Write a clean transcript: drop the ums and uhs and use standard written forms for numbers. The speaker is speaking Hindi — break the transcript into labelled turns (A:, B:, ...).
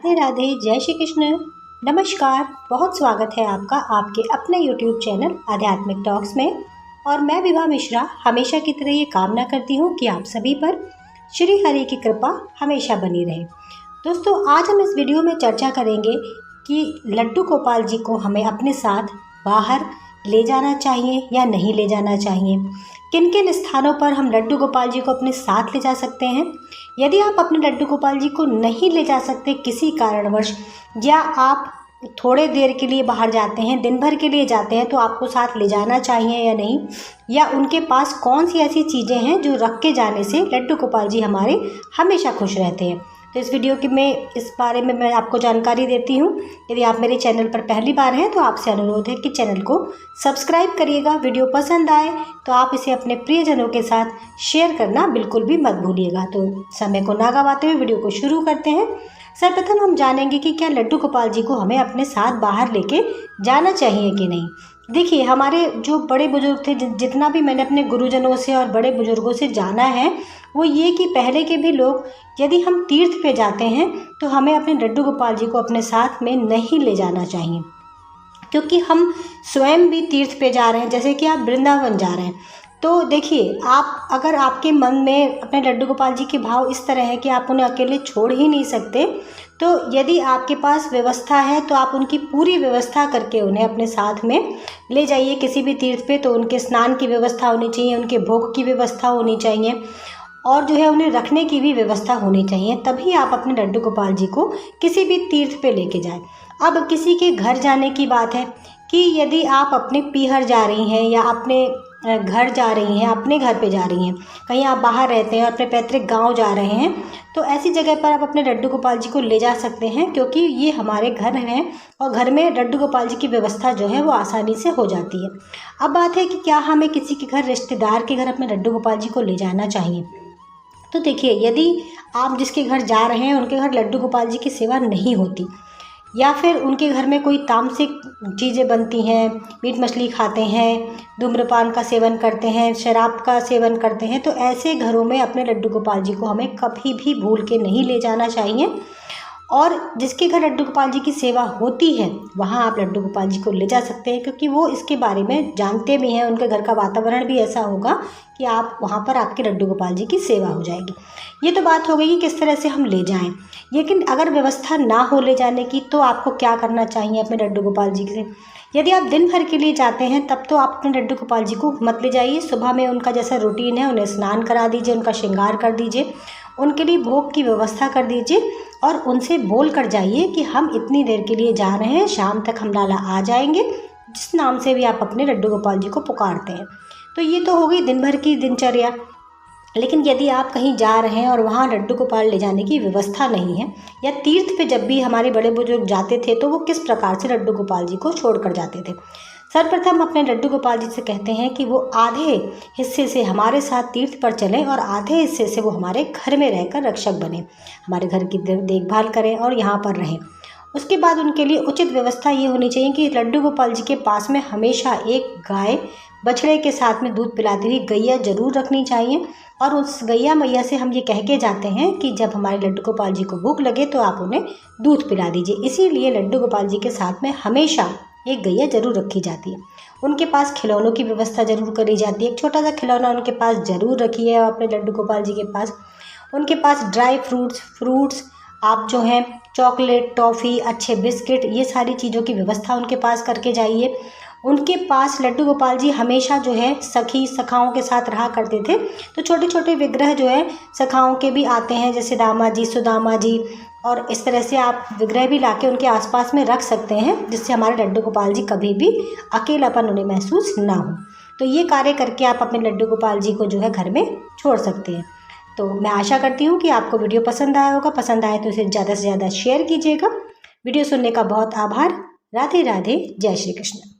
A: राधे राधे, जय श्री कृष्ण। नमस्कार, बहुत स्वागत है आपका आपके अपने YouTube चैनल आध्यात्मिक टॉक्स में। और मैं विभा मिश्रा हमेशा की तरह ये कामना करती हूँ कि आप सभी पर श्री हरि की कृपा हमेशा बनी रहे। दोस्तों, आज हम इस वीडियो में चर्चा करेंगे कि लड्डू गोपाल जी को हमें अपने साथ बाहर ले जाना चाहिए या नहीं ले जाना चाहिए। किन किन स्थानों पर हम लड्डू गोपाल जी को अपने साथ ले जा सकते हैं। यदि आप अपने लड्डू गोपाल जी को नहीं ले जा सकते किसी कारणवश, या आप थोड़े देर के लिए बाहर जाते हैं, दिन भर के लिए जाते हैं, तो आपको साथ ले जाना चाहिए या नहीं, या उनके पास कौन सी ऐसी चीज़ें हैं जो रख के जाने से लड्डू गोपाल जी हमारे हमेशा खुश रहते हैं। तो इस वीडियो की इस बारे में मैं आपको जानकारी देती हूँ। यदि आप मेरे चैनल पर पहली बार हैं तो आपसे अनुरोध है कि चैनल को सब्सक्राइब करिएगा। वीडियो पसंद आए तो आप इसे अपने प्रियजनों के साथ शेयर करना बिल्कुल भी मत भूलिएगा। तो समय को ना गवाते हुए वीडियो को शुरू करते हैं। सर्वप्रथम हम जानेंगे कि क्या लड्डू गोपाल जी को हमें अपने साथ बाहर लेके जाना चाहिए कि नहीं। देखिए, हमारे जो बड़े बुजुर्ग थे, जितना भी मैंने अपने गुरुजनों से और बड़े बुजुर्गों से जाना है, वो ये कि पहले के भी लोग, यदि हम तीर्थ पे जाते हैं तो हमें अपने लड्डू गोपाल जी को अपने साथ में नहीं ले जाना चाहिए, क्योंकि हम स्वयं भी तीर्थ पे जा रहे हैं। जैसे कि आप वृंदावन जा रहे हैं, तो देखिए, आप अगर आपके मन में अपने लड्डू गोपाल जी के भाव इस तरह है कि आप उन्हें अकेले छोड़ ही नहीं सकते, तो यदि आपके पास व्यवस्था है तो आप उनकी पूरी व्यवस्था करके उन्हें अपने साथ में ले जाइए किसी भी तीर्थ पे। तो उनके स्नान की व्यवस्था होनी चाहिए, उनके भोग की व्यवस्था होनी चाहिए, और जो है उन्हें रखने की भी व्यवस्था होनी चाहिए। तभी आप अपने लड्डू गोपाल जी को किसी भी तीर्थ पे लेके जाएं। अब किसी के घर जाने की बात है कि यदि आप अपने पीहर जा रही हैं या अपने घर जा रही हैं, अपने घर पे जा रही हैं, कहीं आप बाहर रहते हैं और अपने पैतृक गांव जा रहे हैं, तो ऐसी जगह पर आप अपने लड्डू गोपाल जी को ले जा सकते हैं, क्योंकि ये हमारे घर हैं और घर में लड्डू गोपाल जी की व्यवस्था जो है वो आसानी से हो जाती है। अब बात है कि क्या हमें किसी के घर, रिश्तेदार के घर अपने लड्डू गोपाल जी को ले जाना चाहिए। तो देखिए, यदि आप जिसके घर जा रहे हैं उनके घर लड्डू गोपाल जी की सेवा नहीं होती, या फिर उनके घर में कोई तामसिक चीज़ें बनती हैं, मीट मछली खाते हैं, धूम्रपान का सेवन करते हैं, शराब का सेवन करते हैं, तो ऐसे घरों में अपने लड्डू गोपाल जी को हमें कभी भी भूल के नहीं ले जाना चाहिए। और जिसके घर लड्डू गोपाल जी की सेवा होती है वहाँ आप लड्डू गोपाल जी को ले जा सकते हैं, क्योंकि वो इसके बारे में जानते भी हैं। उनके घर का वातावरण भी ऐसा होगा कि आप वहाँ पर आपके लड्डू गोपाल जी की सेवा हो जाएगी। ये तो बात हो गई कि किस तरह से हम ले जाएं। लेकिन अगर व्यवस्था ना हो ले जाने की, तो आपको क्या करना चाहिए अपने लड्डू गोपाल जी से। यदि आप दिन भर के लिए जाते हैं तब तो आप अपने लड्डू गोपाल जी को मत ले जाइए। सुबह में उनका जैसा रूटीन है, उन्हें स्नान करा दीजिए, उनका श्रृंगार कर दीजिए, उनके लिए भोग की व्यवस्था कर दीजिए, और उनसे बोल कर जाइए कि हम इतनी देर के लिए जा रहे हैं, शाम तक हम लाला आ जाएंगे, जिस नाम से भी आप अपने लड्डू गोपाल जी को पुकारते हैं। तो ये तो हो गई दिन भर की दिनचर्या। लेकिन यदि आप कहीं जा रहे हैं और वहाँ लड्डू गोपाल ले जाने की व्यवस्था नहीं है, या तीर्थ पे जब भी हमारे बड़े बुजुर्ग जाते थे तो वो किस प्रकार से लड्डू गोपाल जी को छोड़ कर जाते थे। सर्वप्रथम अपने लड्डू गोपाल जी से कहते हैं कि वो आधे हिस्से से हमारे साथ तीर्थ पर चलें और आधे हिस्से से वो हमारे घर में रहकर रक्षक बने, हमारे घर की देखभाल करें और यहाँ पर रहें। उसके बाद उनके लिए उचित व्यवस्था ये होनी चाहिए कि लड्डू गोपाल जी के पास में हमेशा एक गाय बछड़े के साथ में दूध पिलाती हुई गैया जरूर रखनी चाहिए। और उस गैया मैया से हम ये कह के जाते हैं कि जब हमारे लड्डू गोपाल जी को भूख लगे तो आप उन्हें दूध पिला दीजिए। इसीलिए लड्डू गोपाल जी के साथ में हमेशा एक गैया जरूर रखी जाती है। उनके पास खिलौनों की व्यवस्था जरूर करी जाती है। एक छोटा सा खिलौना उनके पास जरूर रखिए अपने लड्डू गोपाल जी के पास। उनके पास ड्राई फ्रूट्स आप जो हैं, चॉकलेट, टॉफ़ी, अच्छे बिस्किट, ये सारी चीज़ों की व्यवस्था उनके पास करके जाइए। उनके पास लड्डू गोपाल जी हमेशा जो है सखाओं के साथ रहा करते थे, तो छोटे छोटे विग्रह जो है सखाओं के भी आते हैं, जैसे दामा जी, सुदामा जी, और इस तरह से आप विग्रह भी लाके उनके आसपास में रख सकते हैं, जिससे हमारे लड्डू गोपाल जी कभी भी अकेलापन उन्हें महसूस ना हो। तो ये कार्य करके आप अपने लड्डू गोपाल जी को जो है घर में छोड़ सकते हैं। तो मैं आशा करती हूँ कि आपको वीडियो पसंद आया होगा। पसंद आए तो इसे ज़्यादा से ज़्यादा शेयर कीजिएगा। वीडियो सुनने का बहुत आभार। राधे राधे, जय श्री कृष्ण।